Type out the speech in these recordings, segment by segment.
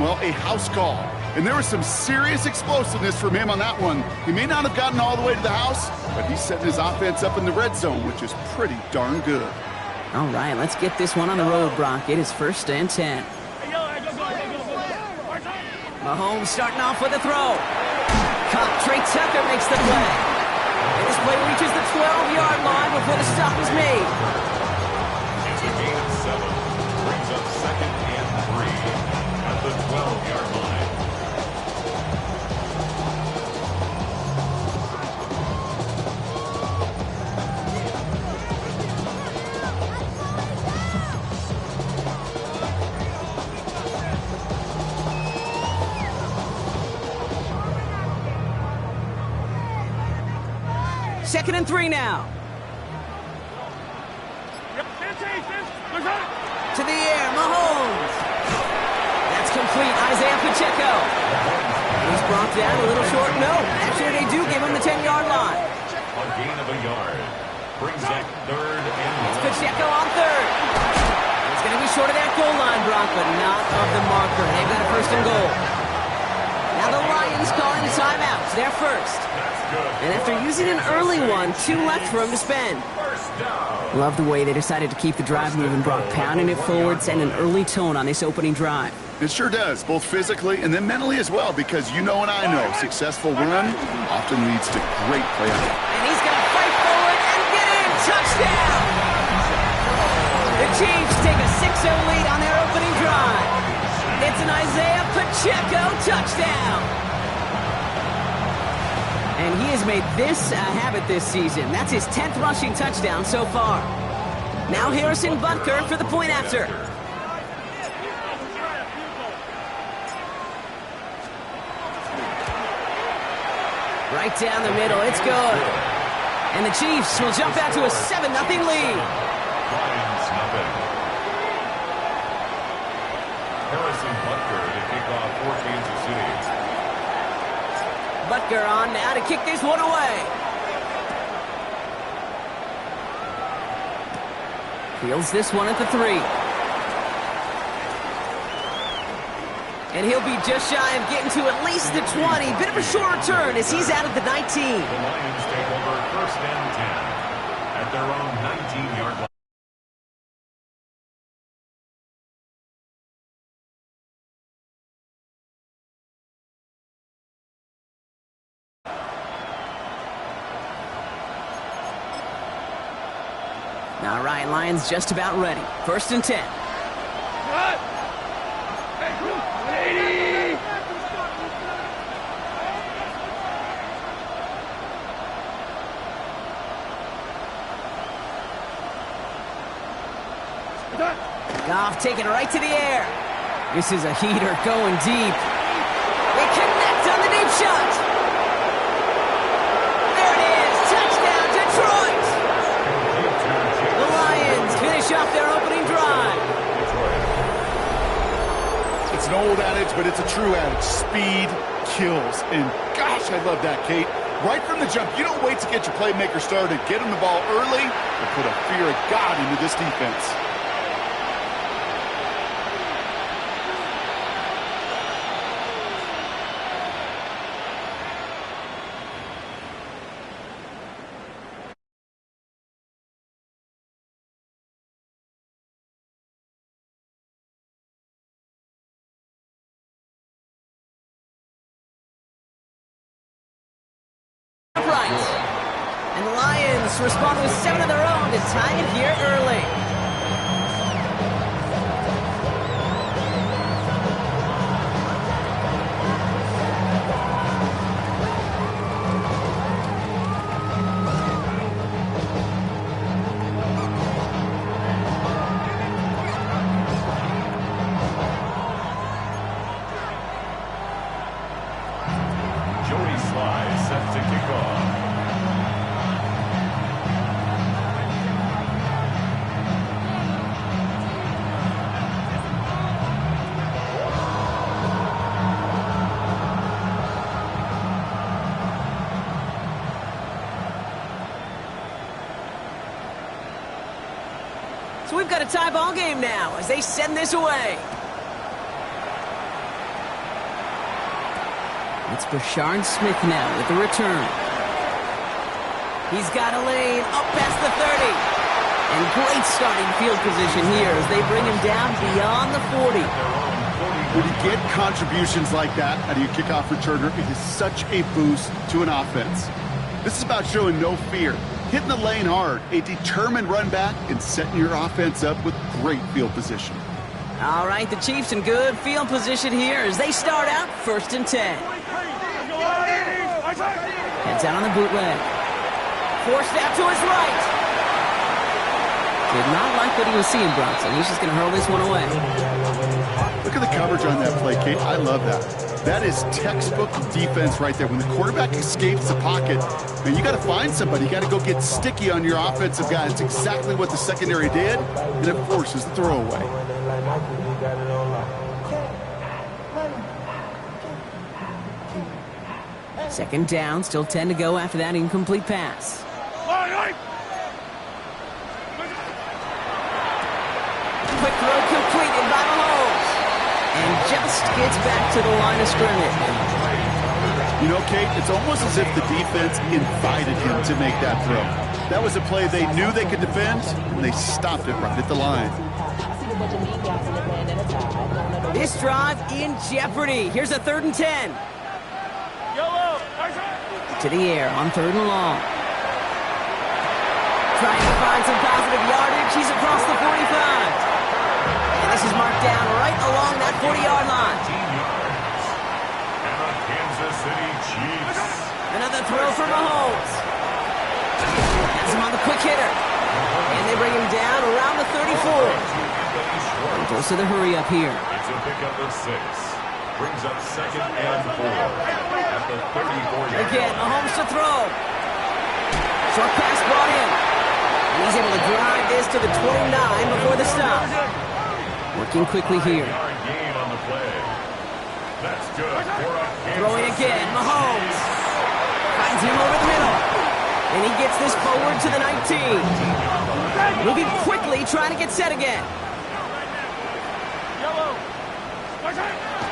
well, a house call. And there was some serious explosiveness from him on that one. He may not have gotten all the way to the house, but he's setting his offense up in the red zone, which is pretty darn good. All right, let's get this one on the road, Brock. It is 1st and 10. Mahomes starting off with a throw. Caught. Trey Tucker makes the play. And this play reaches the 12-yard line before the stop is made. It's a gain of 7. Brings up 2nd and 3 at the 12-yard line. Second and 3 now. To the air, Mahomes. That's complete. Isaiah Pacheco. He's brought down a little short. No, actually they do give him the 10-yard line. A gain of a yard. Brings up 3rd and 1. It's Pacheco on 3rd. It's going to be short of that goal line, Brock, but not of the marker. They've got a 1st and goal. Now the Lions calling a timeout. It's their first. And after using an early one, 2 left for him to spend. Love the way they decided to keep the drive moving, Brock, pounding it forward, setting an early tone on this opening drive. It sure does, both physically and then mentally as well, because you know and I know successful run often leads to great play. And he's going to fight forward and get in. Touchdown! The Chiefs take a 6-0 lead on their opening drive. It's an Isaiah Pacheco touchdown. And he has made this a habit this season. That's his 10th rushing touchdown so far. Now Harrison Butker for the point after. Right down the middle, it's good. And the Chiefs will jump out to a 7-0 lead. Lions nothing. Harrison Butker to kick off for Kansas City. Butker on now to kick this one away. Fields this one at the 3. And he'll be just shy of getting to at least the 20. Bit of a short return as he's out at the 19. The Lions take over 1st and 10 at their own 19-yard line. All right, Lions just about ready. 1st and 10. Goff taking it right to the air. This is a heater going deep. They connect on the deep shot. There it is. Touchdown, Detroit. The Lions finish off their opening drive. It's an old adage, but it's a true adage. Speed kills. And gosh, I love that, Kate. Right from the jump, you don't wait to get your playmaker started. Get him the ball early and put a fear of God into this defense. And the Lions respond with 7 of their own to tie it here early. Joey Sly set to kick off. So we've got a tie ball game now as they send this away. It's Brashard Smith now with the return. He's got a lane up past the 30. And great starting field position here as they bring him down beyond the 40. When you get contributions like that out of your kickoff returner, it is such a boost to an offense. This is about showing no fear, hitting the lane hard, a determined run back, and setting your offense up with great field position. All right, the Chiefs in good field position here as they start out 1st and 10. Heads out on the bootleg. Forced out to his right. Did not like what he was seeing, Bronson. He's just going to hurl this one away. Look at the coverage on that play, Kate. I love that. That is textbook defense right there. When the quarterback escapes the pocket, man, you got to find somebody. You got to go get sticky on your offensive guy. It's exactly what the secondary did, and it forces the throwaway. Second down, still 10 to go after that incomplete pass. Quick throw completed by Mahomes. And just gets back to the line of scrimmage. You know, Kate, it's almost as if the defense invited him to make that throw. That was a play they knew they could defend, and they stopped it right at the line. This drive in jeopardy. Here's a 3rd and 10. To the air on 3rd and long. Trying to find some positive yardage. He's across the 45. And this is marked down right along that 40-yard line. And the Kansas City Chiefs. Another throw for Mahomes. Has him on the quick hitter. And they bring him down around the 34. And goes to the hurry up here. It's a pickup of 6. Brings up 2nd and 4 at the 34-yard Again, line. Mahomes to throw. Short pass brought in. And he's able to drive this to the 29 before the stop. Working quickly here. Gain on the play. That's good for a Kansas Throwing again, City Mahomes. Finds him over the middle. And he gets this forward to the 19. Moving quickly, trying to get set again.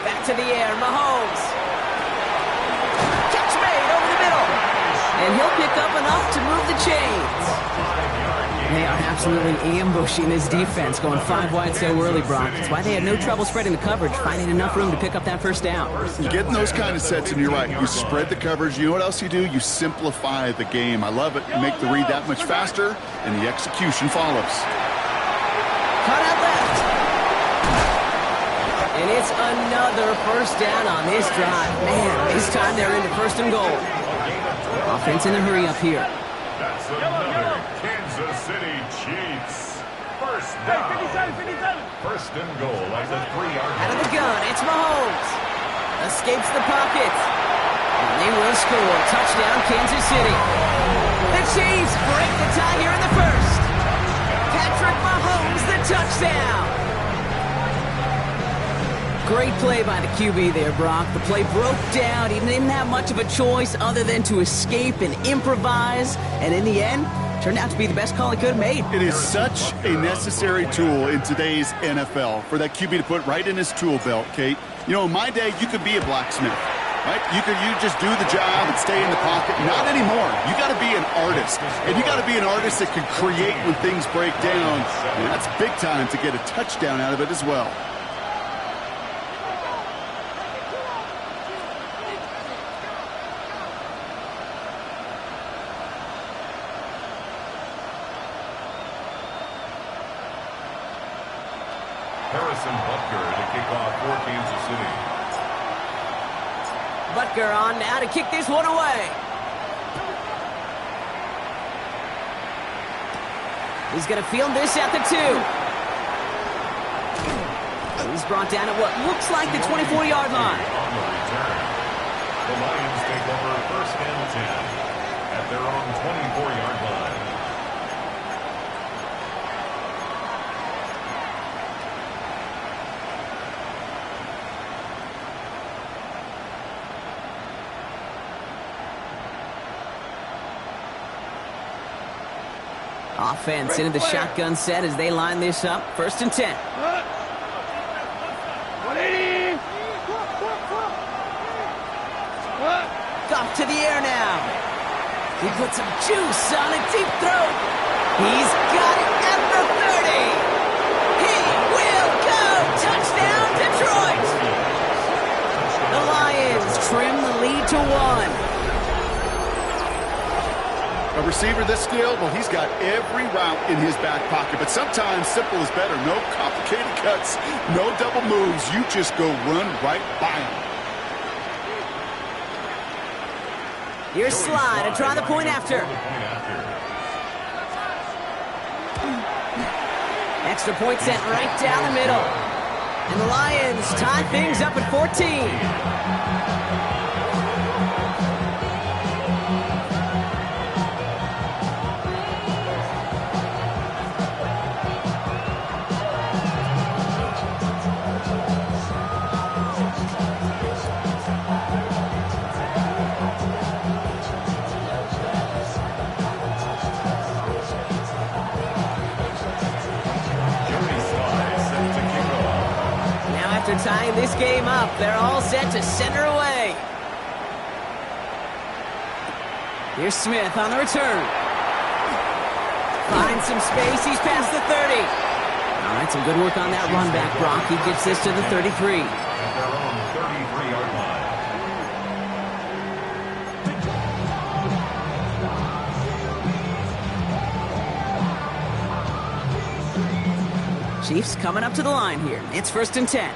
Back to the air, Mahomes. Catch made over the middle. And he'll pick up enough to move the chains. They are absolutely ambushing this defense, going 5 wide so early, Brock. That's why they had no trouble spreading the coverage, finding enough room to pick up that 1st down. Getting those kind of sets, and you're right, you spread the coverage. You know what else you do? You simplify the game. I love it. You make the read that much faster, and the execution follows. Cut out left. And it's another 1st down on this drive. Man, this time they're into 1st and goal. Offense in a hurry up here. That's another Kansas City Chiefs. 1st down. 1st and goal at the 3-yard line. Out of the gun, it's Mahomes. Escapes the pocket. And they will score. Touchdown, Kansas City. The Chiefs break the tie here in the 1st. Patrick Mahomes, the touchdown. Great play by the QB there, Brock. The play broke down. He didn't have much of a choice other than to escape and improvise. And in the end, turned out to be the best call he could have made. It is such a necessary tool in today's NFL for that QB to put right in his tool belt, Kate. You know, in my day, you could be a blacksmith, right? You just do the job and stay in the pocket. Not anymore. You got to be an artist. And you got to be an artist that can create when things break down. And that's big time to get a touchdown out of it as well. Butker to kick off for Kansas City. Butker on now to kick this one away. He's going to field this at the 2. He's brought down at what looks like the 24-yard line. On the return, the Lions take over 1st and 10 at their own 24-yard line. Offense into the shotgun set as they line this up. 1st and 10. off to the air now. He puts some juice on a deep throw. He's got it at the 30. He will go. Touchdown, Detroit. The Lions trim the lead to 1. A receiver this skilled, well, he's got every route in his back pocket. But sometimes simple is better. No complicated cuts, no double moves. You just go run right by him. Here's Slide to try the point after. Extra point sent right down the middle. And the Lions tie things up at 14. After tying this game up, they're all set to center away. Here's Smith on the return. Finds some space. He's past the 30. All right, some good work on that run back, Brock. He gets this to the 33. At their own 33-yard line. Chiefs coming up to the line here. It's 1st and 10.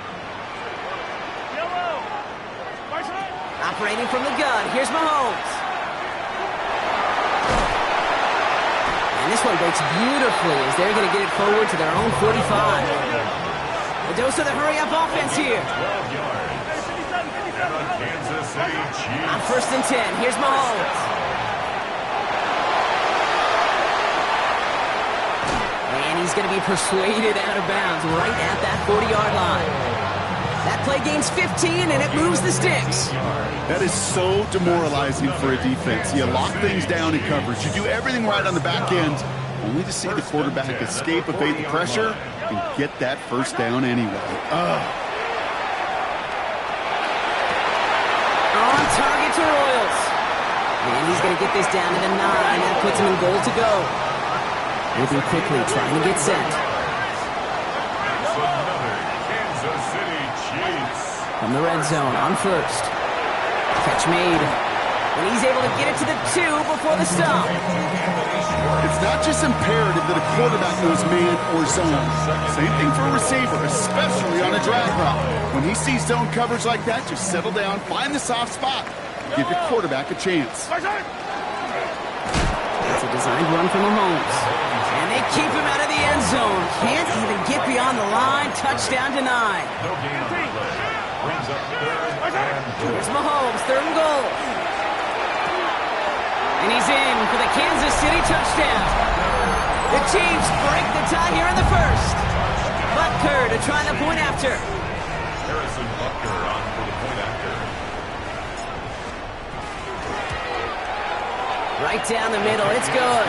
Operating from the gun. Here's Mahomes. And this one breaks beautifully as they're going to get it forward to their own 45. A dose of the hurry-up offense here. 12 yards. Kansas City Chiefs. On 1st and 10. Here's Mahomes. And he's going to be persuaded out of bounds right at that 40-yard line. That play gains 15, and it moves the sticks. That is so demoralizing for a defense. You lock things down in coverage. You do everything right on the back end, only to see the quarterback escape, evade the pressure, and get that first down anyway. On target to Royals. And he's going to get this down to the 9. That puts him in goal to go. Moving quickly, trying to get set. From the red zone, on 1st. Catch made. And he's able to get it to the 2 before the stop. It's not just imperative that a quarterback knows man or zone. Same thing for a receiver, especially on a drag route. When he sees zone coverage like that, just settle down, find the soft spot, give your quarterback a chance. That's a designed run from Mahomes. And they keep him out of the end zone. Can't even get beyond the line. Touchdown denied. No gain on the play. Brings up 3rd and 4. Here's Mahomes, 3rd and goal. And he's in for the Kansas City touchdown. The Chiefs break the tie here in the 1st. Butker to try the point after. Harrison Butker on for the point after. Right down the middle, it's good.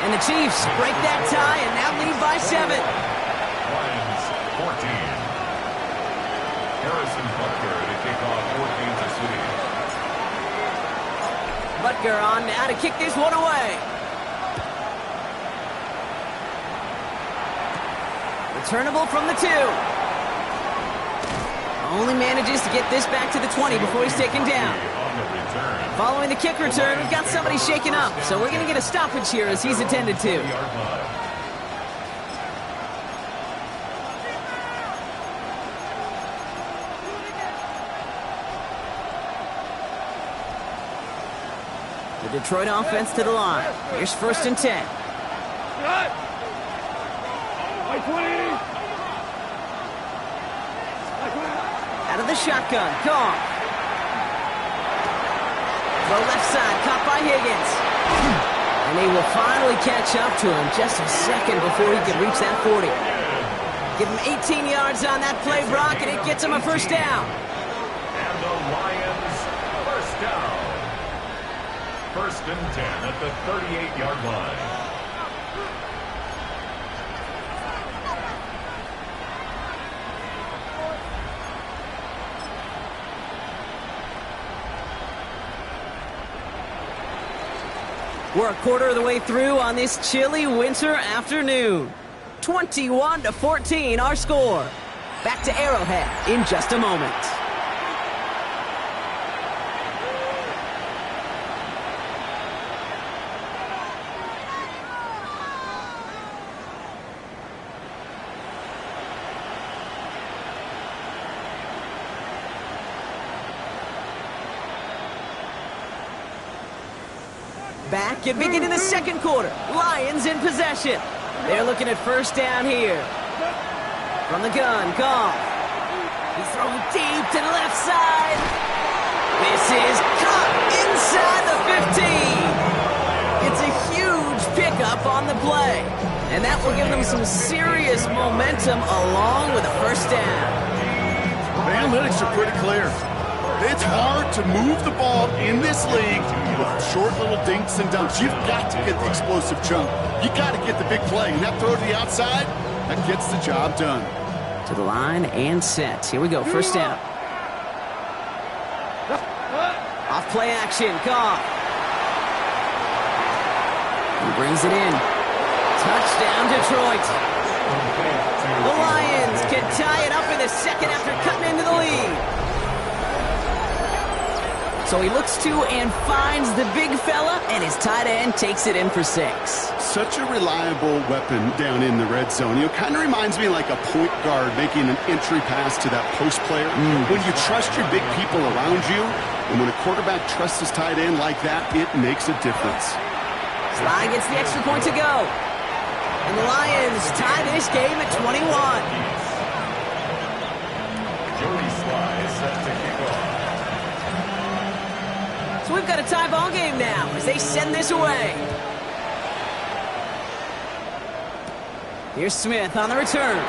And the Chiefs break that tie and now lead by 7. Lions 14. Harrison Butker to kick off for Kansas City. Butker on now to kick this one away. Returnable from the 2. Only manages to get this back to the 20 before he's taken down. Following the kick return, we've got somebody shaken up, so we're going to get a stoppage here as he's attended to. The Detroit offense to the line. Here's 1st and 10. Out of the shotgun, gone. The left side, caught by Higgins. And he will finally catch up to him just a second before he can reach that 40. Give him 18 yards on that play, Brock, and it gets him a first down. And the Lions first down. 1st and 10 at the 38-yard line. We're a quarter of the way through on this chilly winter afternoon. 21-14 our score. Back to Arrowhead in just a moment. Back and beginning the second quarter. Lions in possession. They're looking at first down here. From the gun, Goff. He's throwing deep to the left side. This is caught inside the 15. It's a huge pickup on the play. And that will give them some serious momentum along with a first down. The analytics are pretty clear. It's hard to move the ball in this league with short little dinks and dunks. You've got to get the explosive jump. You got to get the big play. And that throw to the outside, that gets the job done. To the line and set. Here we go, first down. Off play action, Goff. He brings it in. Touchdown, Detroit. The Lions can tie it up in the second after cutting into the lead. So he looks to and finds the big fella, and his tight end takes it in for 6. Such a reliable weapon down in the red zone. You know, kind of reminds me like a point guard making an entry pass to that post player. When you trust your big people around you, and when a quarterback trusts his tight end like that, it makes a difference. Sly gets the extra point to go. And the Lions tie this game at 21. Jody Sly is set to kick off. So we've got a tie ball game now as they send this away. Here's Smith on the return.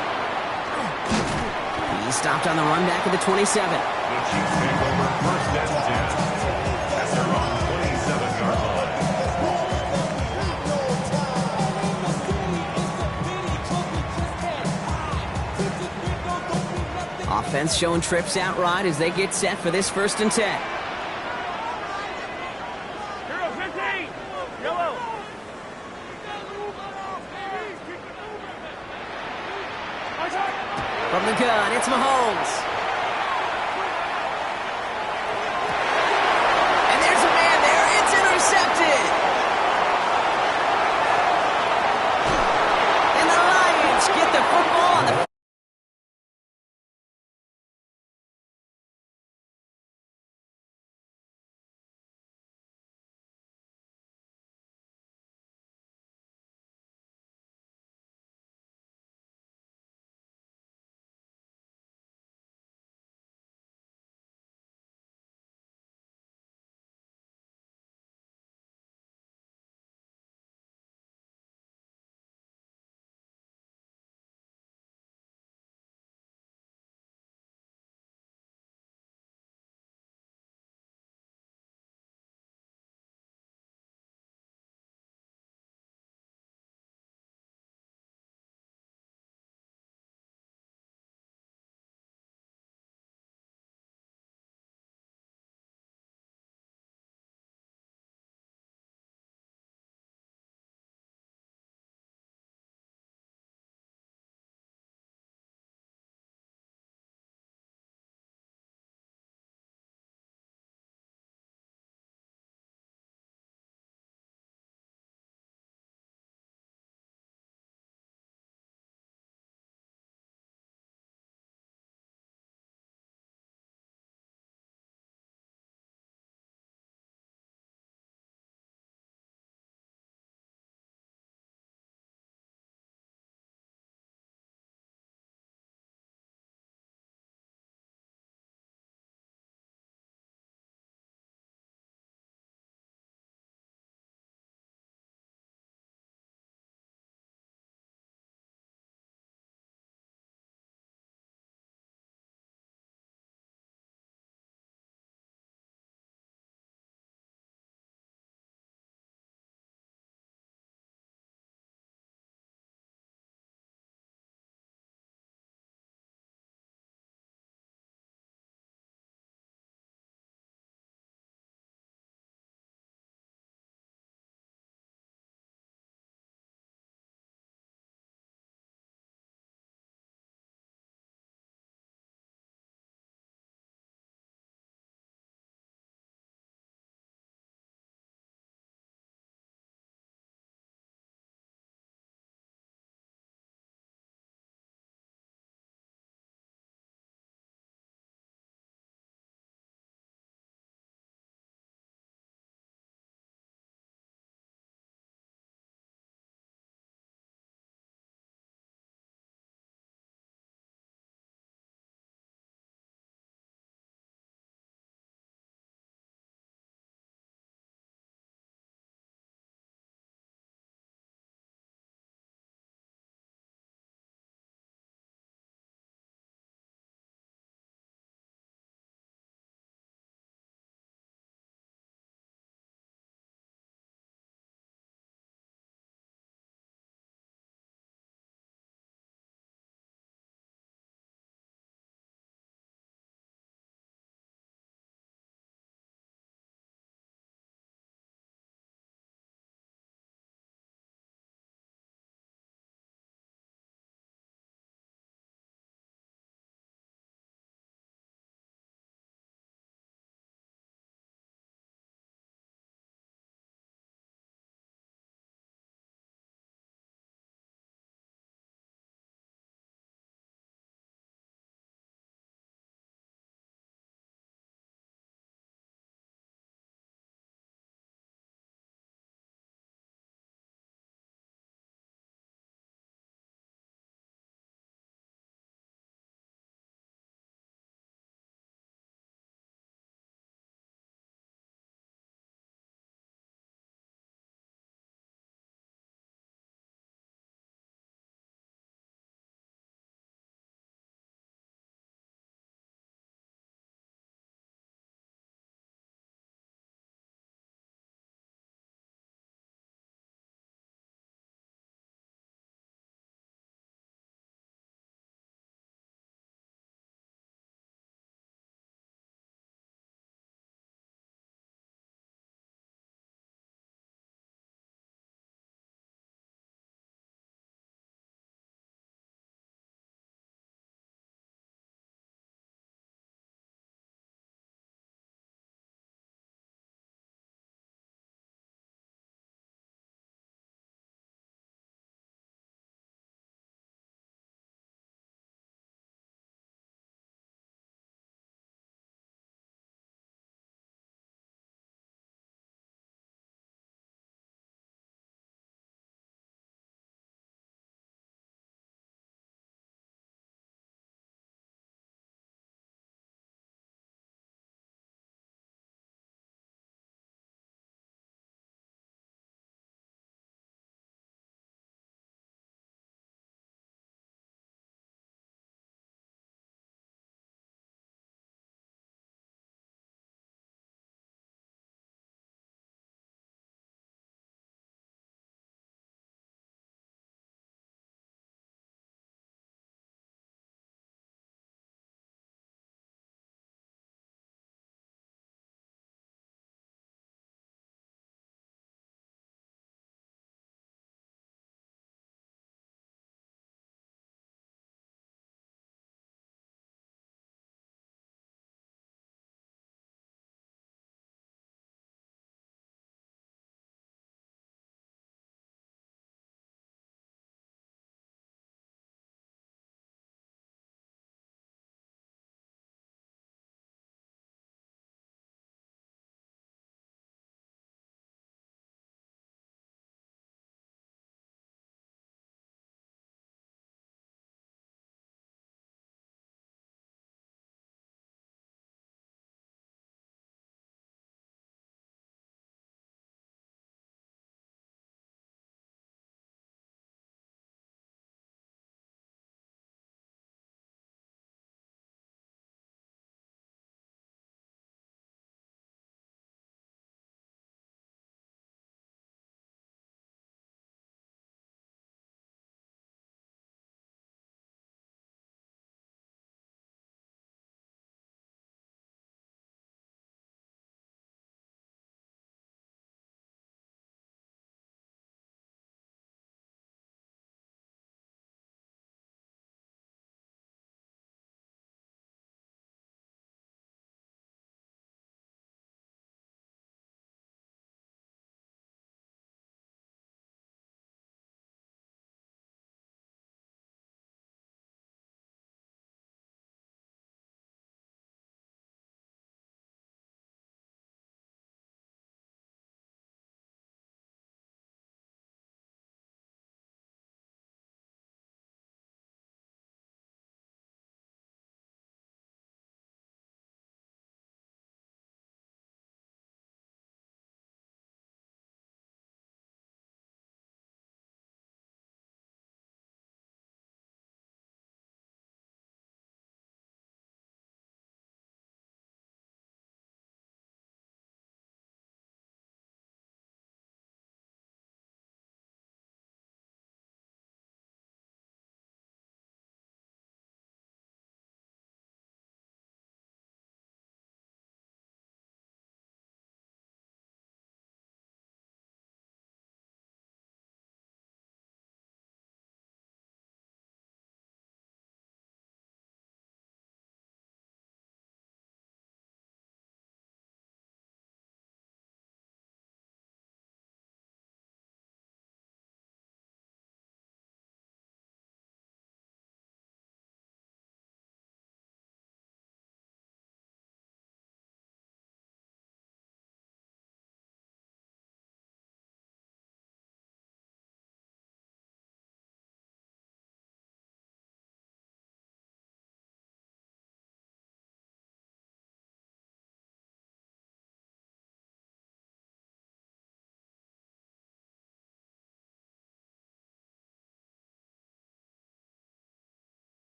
He stopped on the run back at the 27. The Chiefs take over first and 10. As they're on 27-yard line. Offense showing trips outright as they get set for this first and 10. From the gun, it's Mahomes. And there's a man there. It's intercepted. And the Lions get the football on the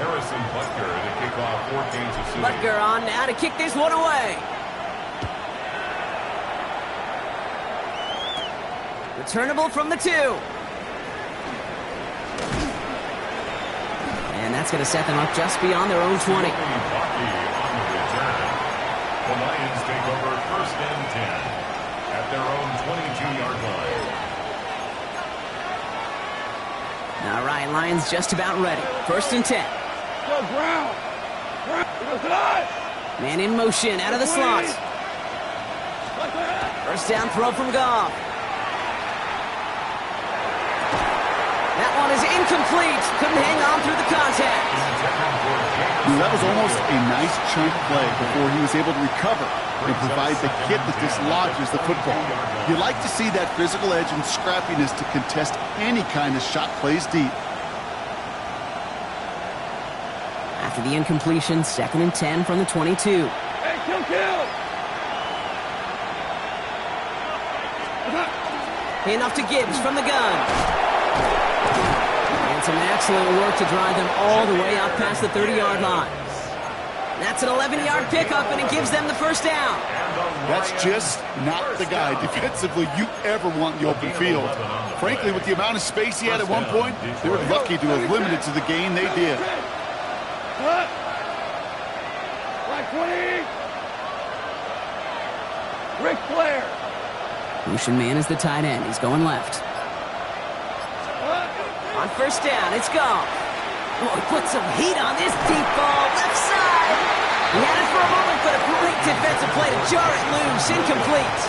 Harrison Butker to kick off for Kansas City. Butker on now to kick this one away. Returnable from the 2. And that's going to set them up just beyond their own 20. On the return. The Lions take over 1st and 10 at their own 22-yard line. All right, Lions just about ready. 1st and 10. Go ground. Man in motion out of the slot. First down throw from Goff. That one is incomplete. Couldn't hang on through the contact. That was almost a nice chunk play before he was able to recover and provide the hit that dislodges the football. You like to see that physical edge and scrappiness to contest any kind of shot plays deep. After the incompletion, 2nd and 10 from the 22. Hey, kill. Enough to Gibbs from the gun. And some excellent work to drive them all the way out past the 30-yard line. That's an 11-yard pickup, and it gives them the first down. That's just not the guy defensively you ever want in the open field. Frankly, with the amount of space he had at one point, they were lucky to have limited to the gain they did. Right 20. Ric Flair. Motion man is the tight end. He's going left. On first down, it's Goff. Oh, he put some heat on this deep ball. Left side. He had it for a moment, but a great defensive play to jar it loose. Incomplete.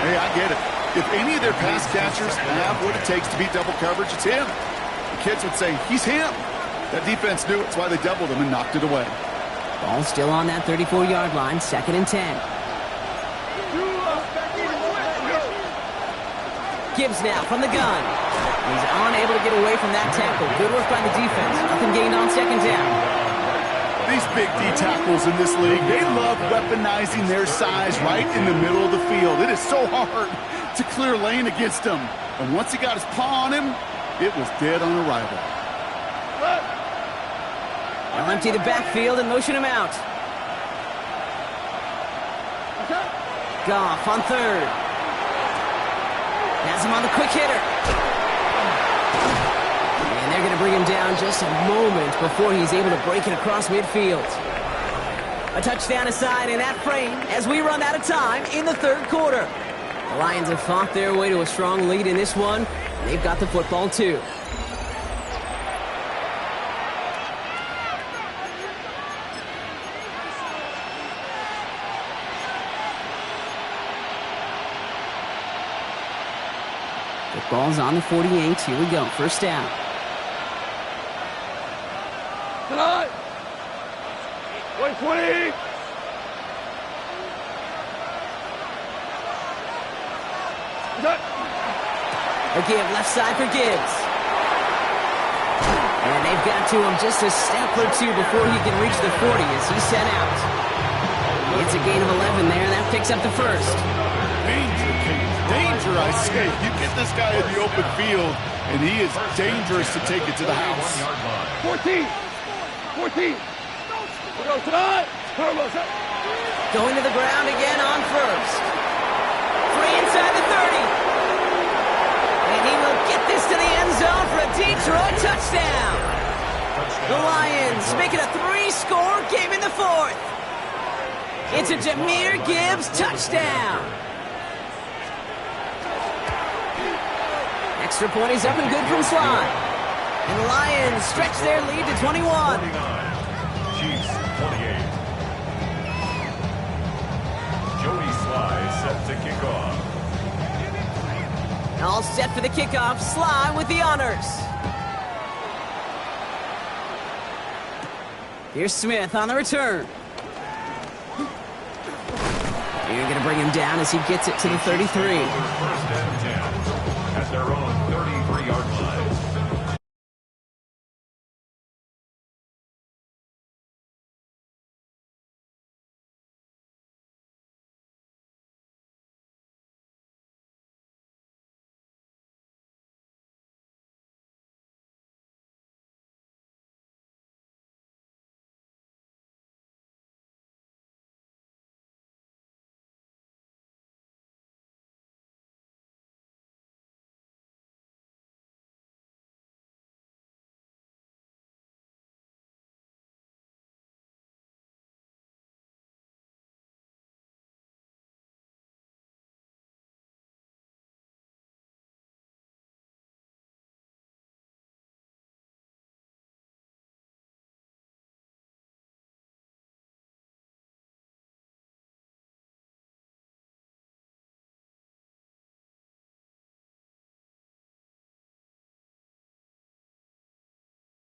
Hey, I get it. If any of their pass catchers have what it takes to beat double coverage, it's him. The kids would say, he's him. That defense knew it. That's why they doubled him and knocked it away. Ball still on that 34-yard line, 2nd and 10. Gibbs now from the gun. He's unable to get away from that tackle. Good work by the defense. Nothing gained on 2nd down. These big D tackles in this league, they love weaponizing their size right in the middle of the field. It is so hard to clear lane against him. And once he got his paw on him, it was dead on arrival. They'll empty the backfield and motion him out. Goff on 3rd. Has him on the quick hitter. And they're going to bring him down just a moment before he's able to break it across midfield. A touchdown aside in that frame as we run out of time in the 3rd quarter. The Lions have fought their way to a strong lead in this one. They've got the football too. Ball's on the 48. Here we go. First down. Tonight. 120. Again, left side for Gibbs. And they've got to him just a step or two before he can reach the 40 as he's sent out. It's a gain of 11 there. That picks up the first. Danger, Kate. Danger, I say. You get this guy in the open field, and he is dangerous to take it to the house. 14. We go tonight. Going to the ground again on first. 3 inside the 30. And he will get this to the end zone for a Detroit touchdown. The Lions make it a 3-score game in the 4th. It's a Jahmyr Gibbs touchdown. Extra point is up and good from Sly. And the Lions stretch their lead to 21. Chiefs 28. Jody Sly set to kick off. All set for the kickoff. Sly with the honors. Here's Smith on the return. You're going to bring him down as he gets it to the 33. First and 10 at their own 33-yard line.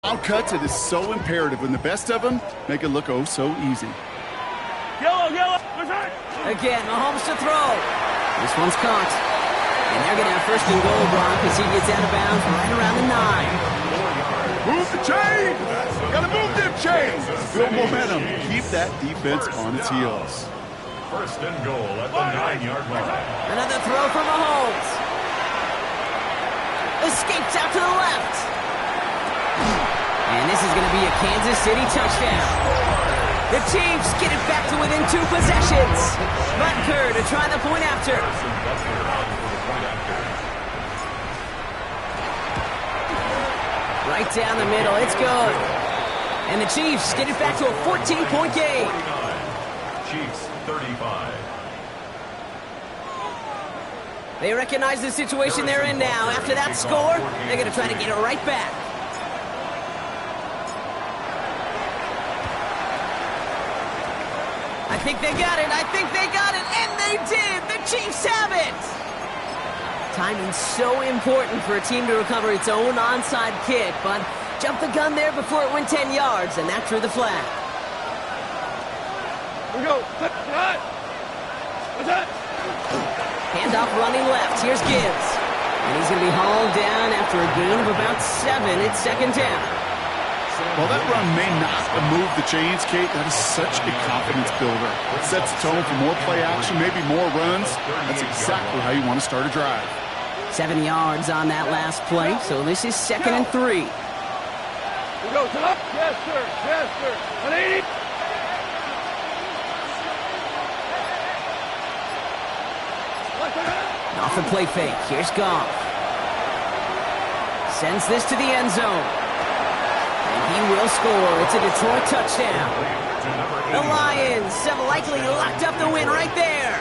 Out cuts, it is so imperative when the best of them make it look oh so easy. Yellow. Again, Mahomes to throw. This one's caught. And they're going to have first and goal, Brock, as he gets out of bounds right around the 9. Move the chain! Gotta move them chains! Build momentum. Keep that defense on its heels. First and goal at the 9-yard line. Another throw for Mahomes. Escapes out to the left. And this is going to be a Kansas City touchdown. The Chiefs get it back to within 2 possessions. Butker to try the point after. Right down the middle. It's good. And the Chiefs get it back to a 14-point game. Chiefs 35. They recognize the situation they're in now. After that score, they're going to try to get it right back. I think they got it. And they did. The Chiefs have it. Timing's so important for a team to recover its own onside kick, but jumped the gun there before it went 10 yards, and that drew the flag. Here we go. What's that? Handoff running left. Here's Gibbs. And he's going to be hauled down after a gain of about 7. It's second down. While that run may not move the chains, Kate, that is such a confidence builder. It sets the tone for more play action, maybe more runs. That's exactly how you want to start a drive. 7 yards on that last play, so this is 2nd and 3. Here we go. Up. Yes, sir. 180. Off the play fake. Here's Goff. Sends this to the end zone. And he will score. It's a Detroit touchdown. The Lions have likely locked up the win right there.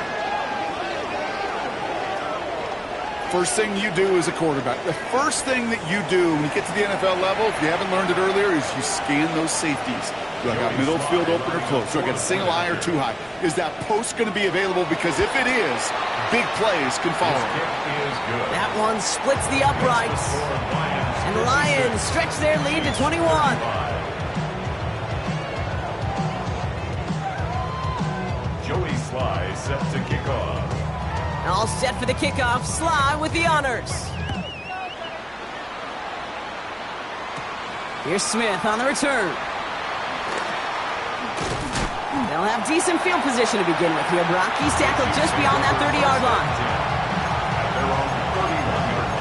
First thing you do as a quarterback, the first thing that you do when you get to the NFL level, if you haven't learned it earlier, is you scan those safeties. Do I got middle field open or close? Do I got a single high or too high? Is that post going to be available? Because if it is, big plays can follow. That one splits the uprights. And the Lions stretch their lead to 21. Joey Sly set to kick off. All set for the kickoff. Sly with the honors. Here's Smith on the return. They'll have decent field position to begin with here, Brock. He's tackled just beyond that 30-yard line. Their own 31-yard line.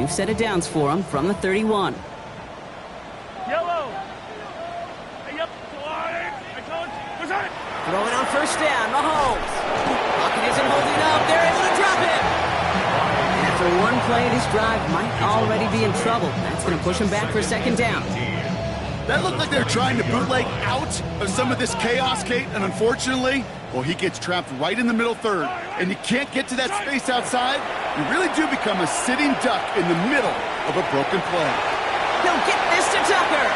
New set of downs for him from the 31. Yellow. Hey, up. Throwing on first down, Mahomes. Pocket isn't holding up. They're able to drop him. And after one play, this drive might already be in trouble. That's going to push him back for a second down. That looked like they were trying to bootleg out of some of this chaos, Kate, and unfortunately, well, he gets trapped right in the middle third, and you can't get to that space outside. You really do become a sitting duck in the middle of a broken play. He'll get this to Tucker.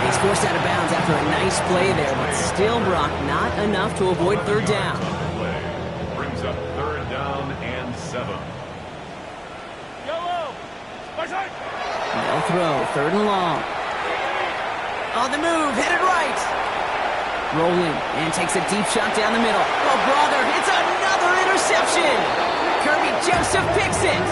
He's forced out of bounds after a nice play there, but still, Brock, not enough to avoid third down. Play brings up 3rd down and 7. Yellow. They'll throw, 3rd and long. On the move, headed right. Rolling, and takes a deep shot down the middle. Oh, brother, it's another interception. Kirby Joseph picks it.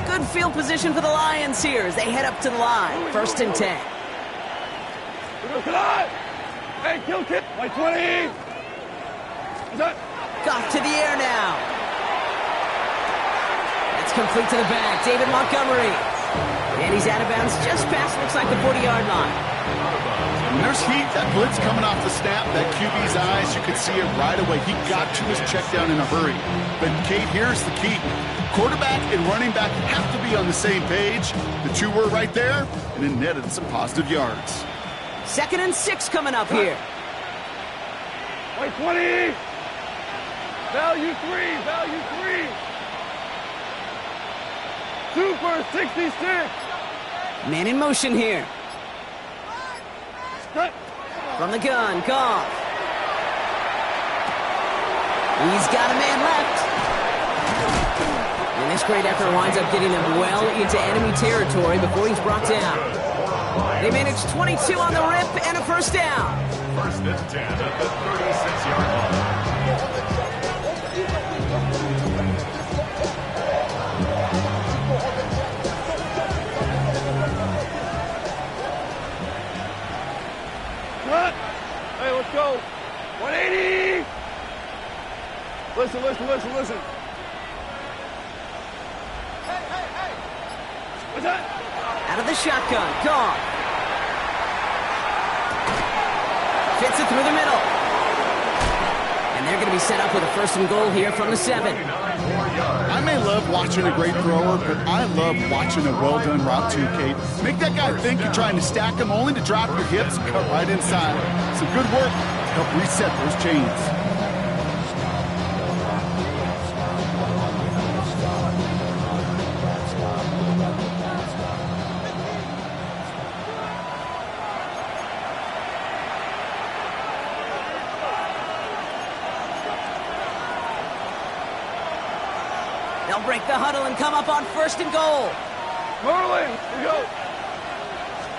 Good field position for the Lions here as they head up to the line. 1st and 10. Hey, kill kit. Like 20. Goff to the air now. That's complete to the back. David Montgomery. And he's out of bounds just past, looks like, the 40-yard line. When there's heat, that blitz coming off the snap, that QB's eyes, you could see it right away. He got to his check down in a hurry. But, Kate, here's the key. Quarterback and running back have to be on the same page. The two were right there, and it netted some positive yards. 2nd and 6 coming up here. Wait, 20. Value 3. Value 3. 2 for 66. Man in motion here. Cut. From the gun, Goff. He's got a man left. And this great effort winds up getting them well into enemy territory before he's brought down. They managed 22 on the rip and a first down. 1st and 10 at the 36-yard line. Cut. Hey, let's go. 180. Listen. What's that? Out of the shotgun, Goff. Fits it through the middle. And they're going to be set up with a 1st and goal here from the 7. I may love watching a great thrower, but I love watching a well-done route too, Kate. Make that guy think you're trying to stack him only to drop your hips, cut right inside. Some good work to help reset those chains. They'll break the huddle and come up on 1st and goal. Early. We go.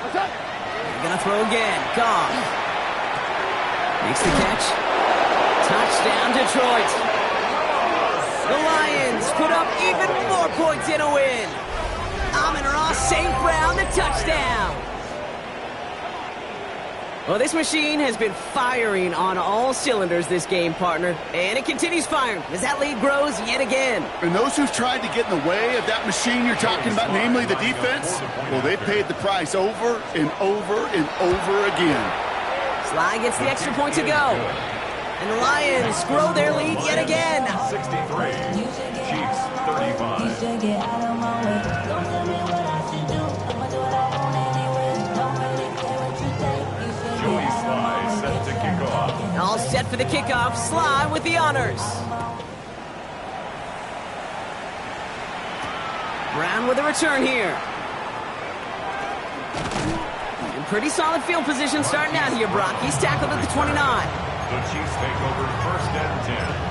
What's that? They're going to throw again. Goff. Makes the catch. Touchdown, Detroit. The Lions put up even more points in a win. Amon-Ra St. Brown, the touchdown. Well, this machine has been firing on all cylinders this game, partner. And it continues firing as that lead grows yet again. And those who've tried to get in the way of that machine you're talking about, namely the defense, well, they paid the price over and over and over again. Sly gets the extra point to go. And the Lions grow their lead yet again. 63. Chiefs 35. Set to kick off. All set for the kickoff. Sly with the honors. Brown with a return here. In pretty solid field position starting out here, Brock. He's tackled at the 29. The Chiefs take over 1st and 10.